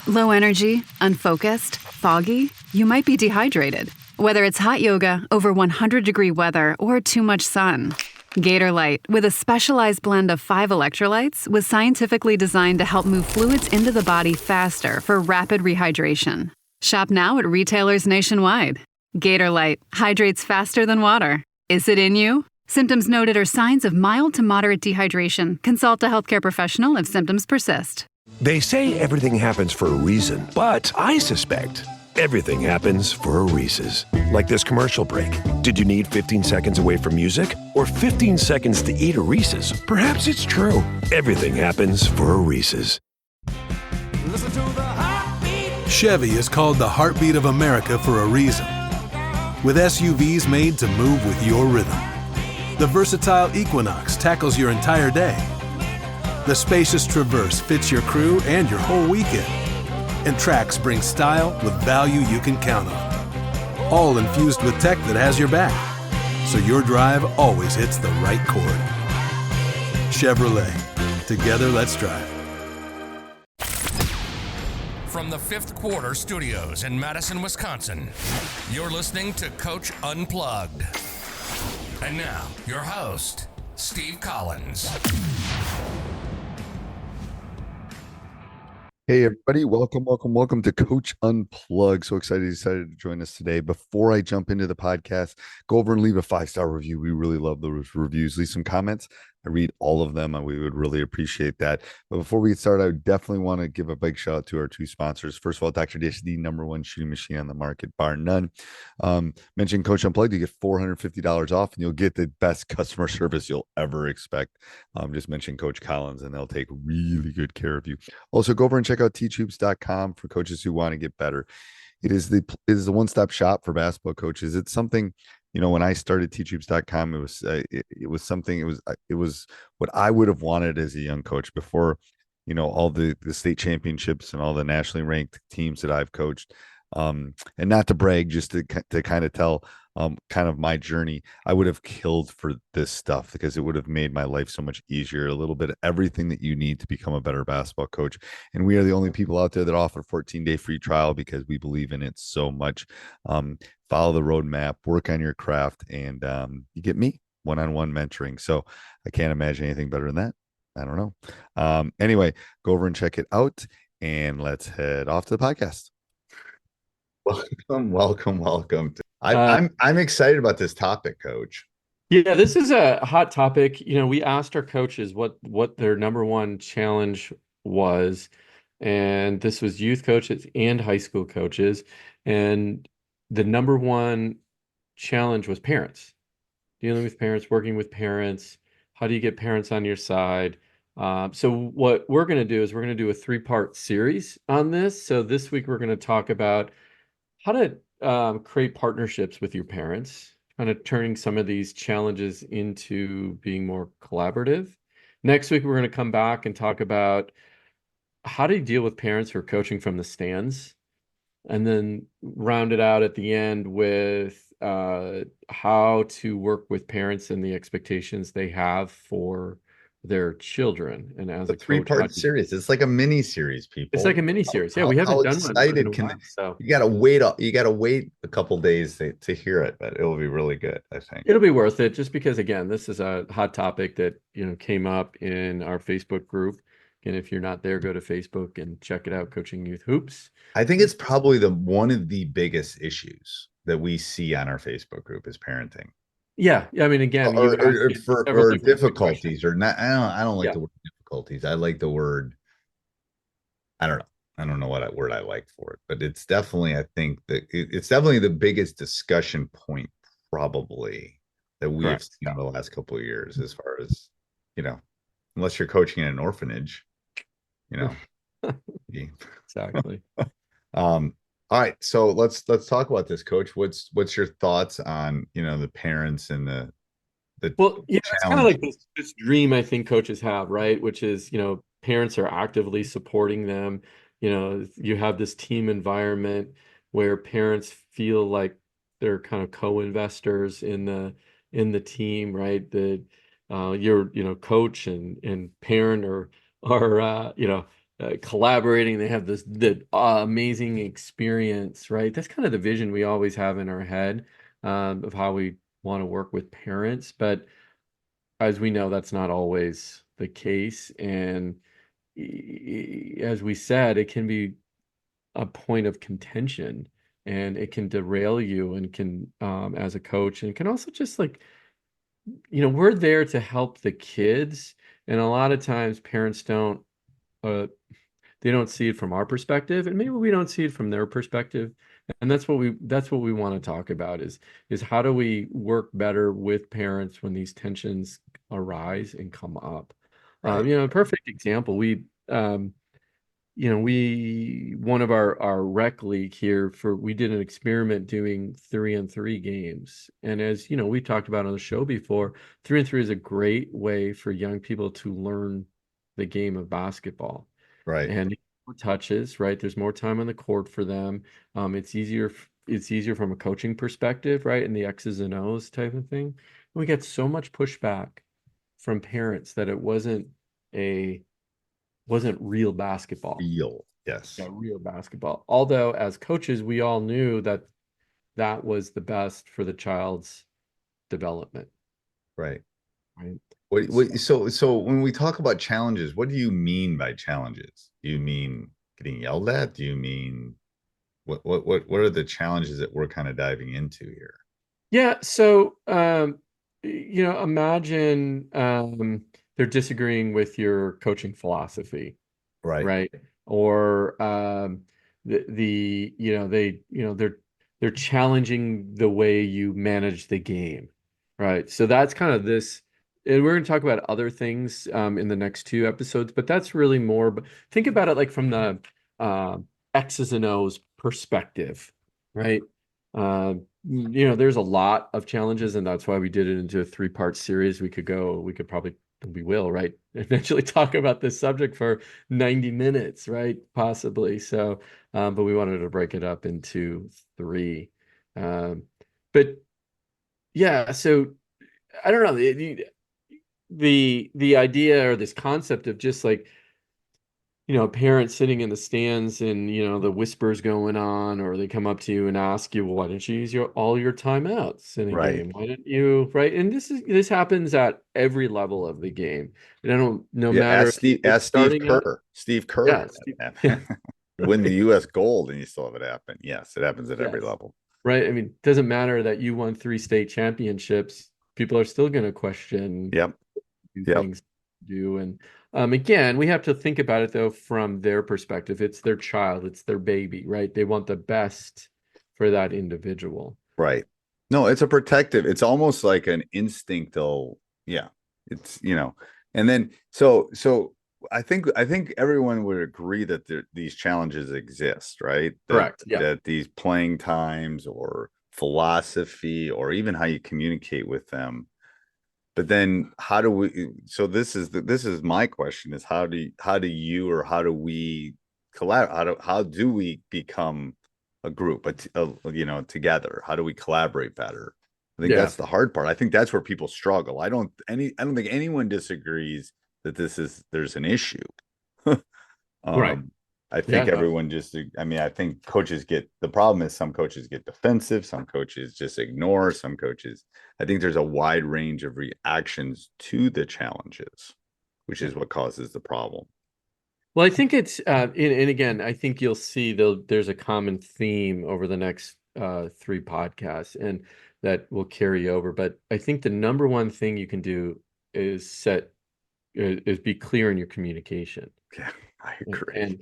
Low energy, unfocused, foggy? You might be dehydrated. Whether it's hot yoga, over 100-degree weather, or too much sun. Gatorlight, with a specialized blend of 5 electrolytes, was scientifically designed to help move fluids into the body faster for rapid rehydration. Shop now at retailers nationwide. Gatorlight hydrates faster than water. Is it in you? Symptoms noted are signs of mild to moderate dehydration. Consult a healthcare professional if symptoms persist. They say everything happens for a reason, but I suspect everything happens for a Reese's. Like this commercial break. Did you need 15 seconds away from music? Or 15 seconds to eat a Reese's? Perhaps it's true. Everything happens for a Reese's. Listen to the heartbeat. Chevy is called the heartbeat of America for a reason. With SUVs made to move with your rhythm. The versatile Equinox tackles your entire day. The spacious Traverse fits your crew and your whole weekend. And Trax brings style with value you can count on. All infused with tech that has your back, so your drive always hits the right chord. Chevrolet. Together, let's drive. From the Fifth Quarter Studios in Madison, Wisconsin, you're listening to Coach Unplugged. And now, your host, Steve Collins. Hey everybody, welcome to Coach Unplugged. So excited you decided to join us today. Before I jump into the podcast, go over and leave a 5-star review. We really love those reviews. Leave some comments. I read all of them and we would really appreciate that. But before we get started, I would definitely want to give a big shout out to our 2 sponsors. First of all, Dr. Dish, the #1 shooting machine on the market, bar none. Mention Coach Unplugged, you get $450 off and you'll get the best customer service you'll ever expect. Just mention Coach Collins and they'll take really good care of you. Also, go over and check out teachhoops.com for coaches who want to get better. It is the one-stop shop for basketball coaches. It's something, when I started teachhoops.com, it was what I would have wanted as a young coach before, all the state championships and all the nationally ranked teams that I've coached. And not to brag, just to kind of tell kind of my journey, I would have killed for this stuff because it would have made my life so much easier. A little bit of everything that you need to become a better basketball coach. And we are the only people out there that offer 14-day free trial because we believe in it so much. Follow the roadmap, work on your craft, and you get me one-on-one mentoring. So I can't imagine anything better than that. I don't know. Anyway, go over and check it out and let's head off to the podcast. Welcome. I'm excited about this topic, Coach. Yeah, this is a hot topic. We asked our coaches what their #1 challenge was, and this was youth coaches and high school coaches. And the #1 challenge was parents, dealing with parents, working with parents. How do you get parents on your side? So what we're going to do is we're going to do a 3-part series on this. So this week we're going to talk about how to create partnerships with your parents, kind of turning some of these challenges into being more collaborative. Next week, we're going to come back and talk about how do you deal with parents who are coaching from the stands, and then round it out at the end with how to work with parents and the expectations they have for their children. And as a 3-part series, it's like a mini series, people. It's like a mini series. Yeah, we haven't done one in a while, so you gotta wait a couple days to hear it, but it'll be really good. I think it'll be worth it, just because again, this is a hot topic that came up in our Facebook group. And if you're not there, go to Facebook and check it out, Coaching Youth Hoops. I think it's probably one of the biggest issues that we see on our Facebook group is parenting. Yeah, I mean, again, or difficulties, or not. I don't like the word difficulties. I like the word. I don't know. I don't know what word I like for it, but it's definitely. I think that it's definitely the biggest discussion point, probably, that we have seen in the last couple of years, as far as unless you're coaching in an orphanage, Exactly. All right, so let's talk about this, Coach. What's your thoughts on the parents and the it's kind of like this dream I think coaches have, right? Which is parents are actively supporting them. You have this team environment where parents feel like they're kind of co-investors in the team, right? That your coach and parent are collaborating. They have this the amazing experience, right? That's kind of the vision we always have in our head, of how we want to work with parents. But as we know, that's not always the case. And as we said, it can be a point of contention, and it can derail you, and can, as a coach, and it can also just like, we're there to help the kids. And a lot of times parents uh, they don't see it from our perspective, and maybe we don't see it from their perspective. And that's what we want to talk about is how do we work better with parents when these tensions arise and come up. Right. A perfect example, we one of our rec league here, we did an experiment doing 3-on-3 games. And as you know, we talked about on the show before, 3-on-3 is a great way for young people to learn the game of basketball. Right. And more touches, right? There's more time on the court for them. It's easier from a coaching perspective, right? And the X's and O's type of thing. And we get so much pushback from parents that it wasn't real basketball. Feel. Yes. Yeah, real basketball. Although as coaches, we all knew that that was the best for the child's development, Right. right? So when we talk about challenges, what do you mean by challenges? Do you mean getting yelled at? Do you mean what are the challenges that we're kind of diving into here? Yeah, so imagine they're disagreeing with your coaching philosophy, Right. right? Or they're challenging the way you manage the game, right? So that's kind of this, and we're going to talk about other things in the next two episodes, but that's really more. But think about it like from the uh, X's and O's perspective, right? There's a lot of challenges, and that's why we did it into a three-part series. We could probably, we will, right? Eventually talk about this subject for 90 minutes, right? Possibly. So, but we wanted to break it up into three. But yeah, so I don't know, the idea or this concept of just like, parents sitting in the stands, and the whispers going on, or they come up to you and ask you, well, why didn't you use all your timeouts in a Right. game? Why didn't you, right? And this happens at every level of the game. And I don't, no Yeah. matter Ask if Steve. it's Ask Steve starting out. Kerr. Steve Kerr. Yeah, had that happen. Win the U.S. gold, and you still have it happen. Yes, it happens at every yes, level. right. I mean, it doesn't matter that you won 3 state championships. People are still going to question Yep. Yep. things do. And again, we have to think about it though from their perspective. It's their child, it's their baby, right? They want the best for that individual. Right. No, it's a protective. It's almost like an instinctual. Yeah. It's and then so I think everyone would agree that these challenges exist, right? Correct. Yeah. That these playing times or philosophy or even how you communicate with them. But then how do we, so this is my question, is how do you or how do we collaborate? How do we become a group, together? How do we collaborate better? I think Yeah. that's the hard part. I think that's where people struggle. I don't think anyone disagrees that there's an issue. Right. I think Yeah. everyone I think the problem is some coaches get defensive, some coaches just ignore, some coaches, I think there's a wide range of reactions to the challenges, which is what causes the problem. Well, I think it's, and again, I think you'll see there's a common theme over the next three podcasts, and that will carry over. But I think the number one thing you can do is be clear in your communication. Yeah, I agree.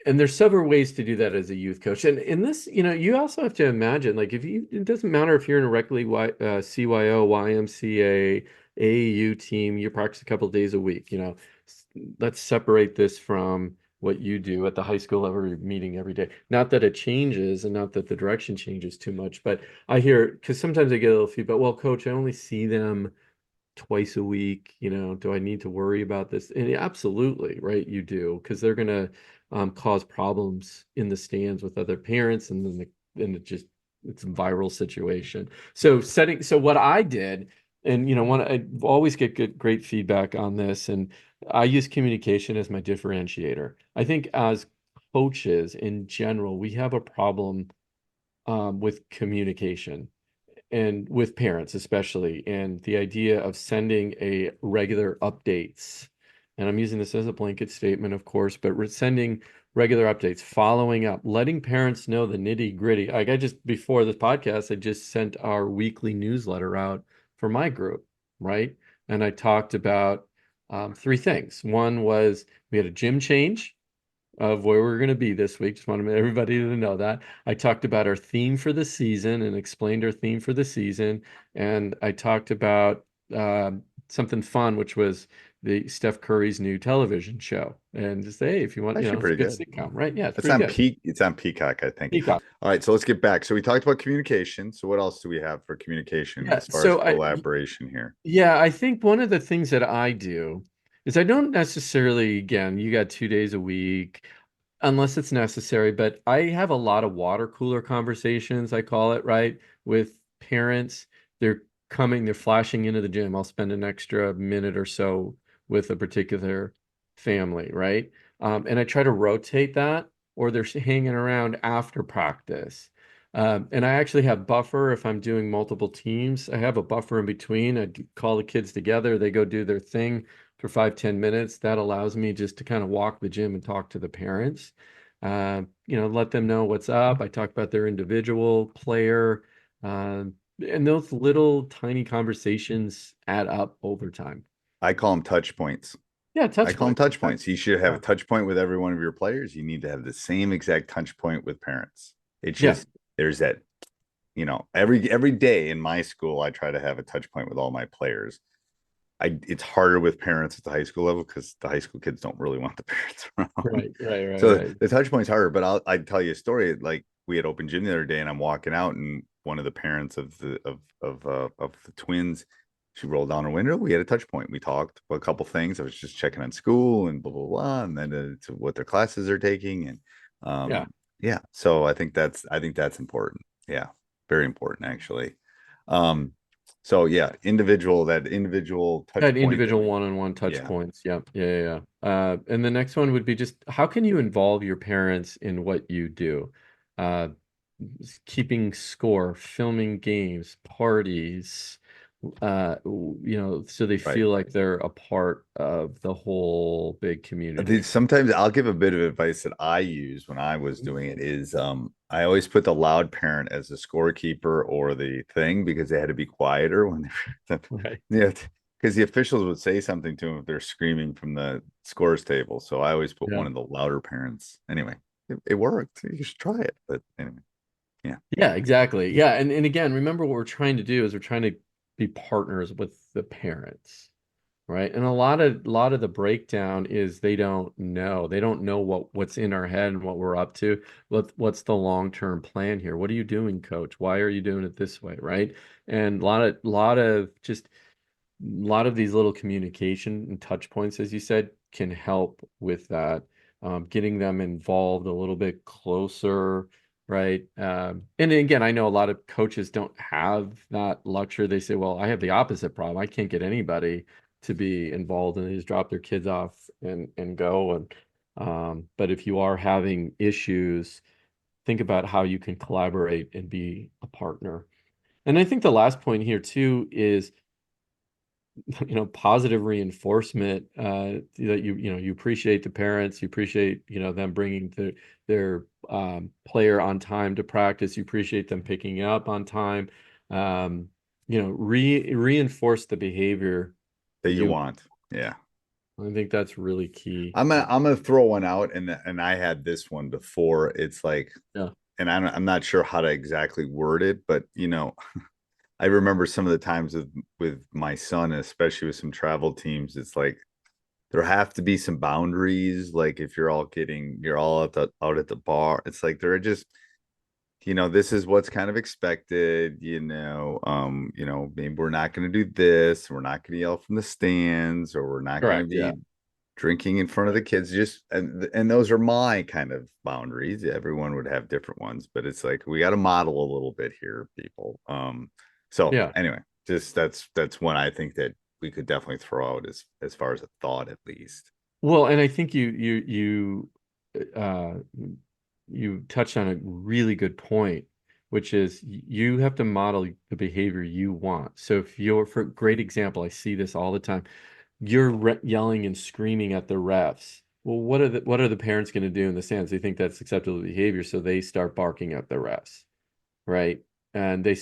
And there's several ways to do that as a youth coach. And in this, you also have to imagine, like, it doesn't matter if you're in a rec league, CYO, YMCA, AAU team, you practice a couple of days a week. Let's separate this from what you do at the high school level, you're meeting every day. Not that it changes, and not that the direction changes too much, but I hear, because sometimes I get a little feedback, well, coach, I only see them twice a week. Do I need to worry about this? And absolutely, right, you do, because they're going to cause problems in the stands with other parents, and then it's a viral situation. So what I did And I always get great feedback on this, and I use communication as my differentiator. I think as coaches in general, we have a problem with communication and with parents especially, and the idea of sending a regular updates. And I'm using this as a blanket statement, of course, but we're sending regular updates, following up, letting parents know the nitty gritty. Like I just, before this podcast, I just sent our weekly newsletter out for my group, right? And I talked about three things. One was we had a gym change of where we're going to be this week. Just wanted everybody to know that. I talked about our theme for the season and explained our theme for the season. And I talked about something fun, which was the Steph Curry's new television show. And just say, hey, if you want, Actually it's a pretty good good. sitcom, right? Yeah, it's It's pretty on good. It's on Peacock, I think. Peacock. All right, so let's get back. So we talked about communication. So what else do we have for communication Yeah. as far as collaboration here? Yeah, I think one of the things that I do is I don't necessarily, again, you got 2 days a week, unless it's necessary, but I have a lot of water cooler conversations, I call it, right? With parents. They're flashing into the gym. I'll spend an extra minute or so with a particular family, right? And I try to rotate that, or they're hanging around after practice. And I actually have buffer if I'm doing multiple teams. I have a buffer in between. Call the kids together. They go do their thing for 5, 10 minutes. That allows me just to kind of walk the gym and talk to the parents. Let them know what's up. I talk about their individual player. And those little tiny conversations add up over time. I call them touch points. Yeah, I touch call them points. touch points. You should have a Yeah. touch point with every one of your players. You need to have the same exact touch point with parents. It's Yeah. just there's that, every day in my school, I try to have a touch point with all my players. It's harder with parents at the high school level because the high school kids don't really want the parents around. So Right. the touch point's harder. But I'd tell you a story. Like we had open gym the other day, and I'm walking out, and one of the parents of the twins, she rolled down her window. We had a touch point. We talked a couple things. I was just checking on school and blah blah blah, and then to what their classes are taking, and Yeah. yeah. So I think that's important. Yeah, very important actually. Um, so yeah, that individual touch That point. individual one-on-one touch Yeah, points. Yep. Yeah. And the next one would be just how can you involve your parents in what you do? Uh, Keeping score, filming games, parties, so they right. feel like they're a part of the whole big community. Sometimes I'll give a bit of advice that I use when I was doing it is I always put the loud parent as the scorekeeper or the thing because they had to be quieter when they're Right. yeah, because the officials would say something to them if they're screaming from the scores table. So I always put Yeah. one of the louder parents. Anyway, it worked. You should try it. But anyway, yeah. Yeah, exactly. Yeah. And again, remember what we're trying to do is we're trying to be partners with the parents. Right. And a lot of the breakdown is they don't know. They don't know what's in our head and what we're up to. What's the long-term plan here? What are you doing, coach? Why are you doing it this way? Right. And a lot of these little communication and touch points, as you said, can help with that, getting them involved a little bit closer, right? And again, I know a lot of coaches don't have that luxury. They say, well, I have the opposite problem. I can't get anybody to be involved, and they just drop their kids off and go. But if you are having issues, think about how you can collaborate and be a partner. And I think the last point here too is positive reinforcement, that you appreciate the parents, you appreciate them bringing their player on time to practice, you appreciate them picking it up on time, reinforce the behavior That you you want. Yeah. I think that's really key. I'm gonna throw one out, and I had this one before. It's like, Yeah. and I'm not sure how to exactly word it, but I remember some of the times with my son, especially with some travel teams. It's like there have to be some boundaries. Like if you're all out at the bar, it's like there are just this is what's kind of expected. Maybe we're not going to do this. We're not going to yell from the stands, or we're not going to Correct. Yeah. be drinking in front of the kids. Just and those are my kind of boundaries. Everyone would have different ones, but it's like we got to model a little bit here, people. So Yeah. anyway, just that's one I think that we could definitely throw out as far as a thought, at least. Well, and I think you touched on a really good point, which is you have to model the behavior you want. So if you're, for great example, I see this all the time. You're yelling and screaming at the refs. Well, what are the parents going to do in the stands? They think that's acceptable behavior, so they start barking at the refs, right? And they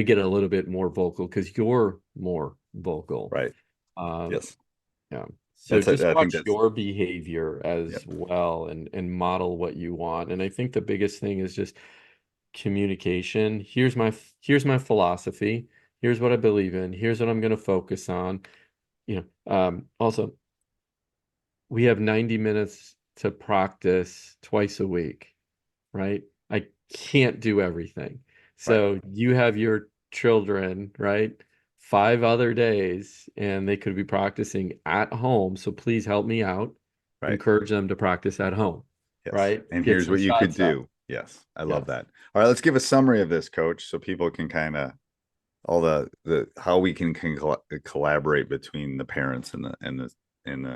get a little bit more vocal because you're more vocal. Right. Yes. Yeah. So That's just I think watch that's your behavior as Yep. well and model what you want. And I think the biggest thing is just communication. Here's my philosophy. Here's what I believe in. Here's what I'm going to focus on. Also, we have 90 minutes to practice twice a week, right? I can't do everything. So you have your children, right? 5 other days, and they could be practicing at home. So please help me out. Right. Encourage them to practice at home, Yes. right? And Get here's some what you could shots up. do. Yes, I love that. All right, let's give a summary of this, Coach, so people can kind of all the how we can collaborate between the parents and us. And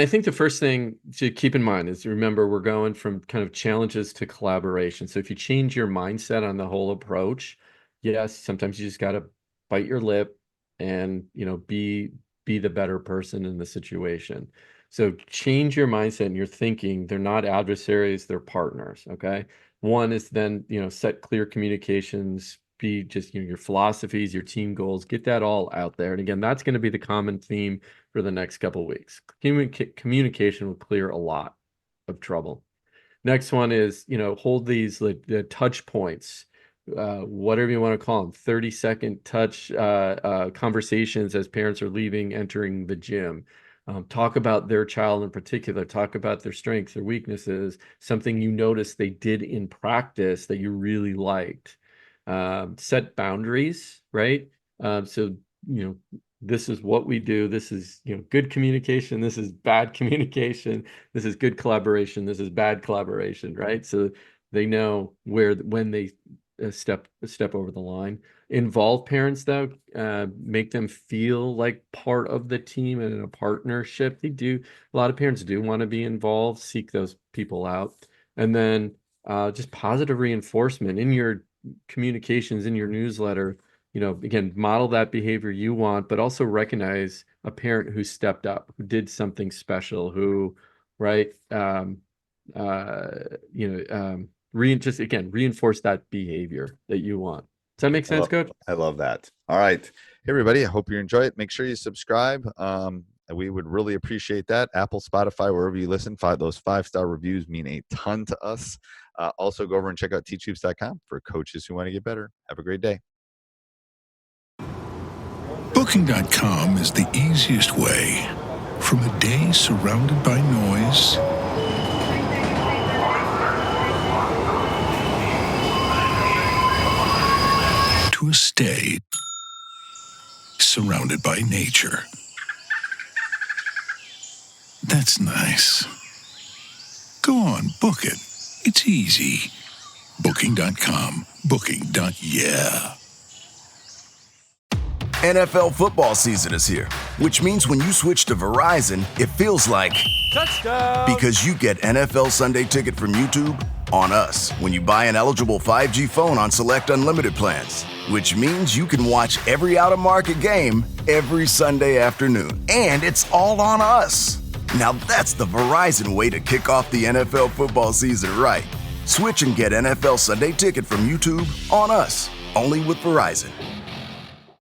I think the first thing to keep in mind is, remember, we're going from kind of challenges to collaboration. So if you change your mindset on the whole approach, yes, sometimes you just got to bite your lip and, be the better person in the situation. So change your mindset and your thinking. They're not adversaries, they're partners. Okay. One is then, set clear communications, be just, your philosophies, your team goals, get that all out there. And again, that's going to be the common theme for the next couple of weeks. Communication will clear a lot of trouble. Next one is, hold these like the touch points, whatever you want to call them, 30-second touch conversations as parents are leaving, entering the gym. Talk about their child in particular, talk about their strengths, their weaknesses, something you noticed they did in practice that you really liked. Set boundaries, right? So, this is what we do. This is, good communication. This is bad communication. This is good collaboration. This is bad collaboration, right? So they know when they step over the line. Involve parents, though. Make them feel like part of the team and in a partnership. A lot of parents do want to be involved. Seek those people out. And then just positive reinforcement in your communications, in your newsletter. Again, model that behavior you want, but also recognize a parent who stepped up, who did something special, who, right, reinforce that behavior that you want. Does that make sense, Coach? I love that. All right. Hey, everybody, I hope you enjoy it. Make sure you subscribe. We would really appreciate that. Apple, Spotify, wherever you listen, those 5-star reviews mean a ton to us. Also, go over and check out teachhoops.com for coaches who want to get better. Have a great day. Booking.com is the easiest way from a day surrounded by noise to a stay surrounded by nature. That's nice. Go on, book it. It's easy. Booking.com. Booking.yeah. NFL football season is here, which means when you switch to Verizon, it feels like Touchdown! because you get NFL Sunday Ticket from YouTube on us when you buy an eligible 5G phone on select unlimited plans, which means you can watch every out-of-market game every Sunday afternoon. And it's all on us. Now that's the Verizon way to kick off the NFL football season right. Switch and get NFL Sunday Ticket from YouTube on us, only with Verizon.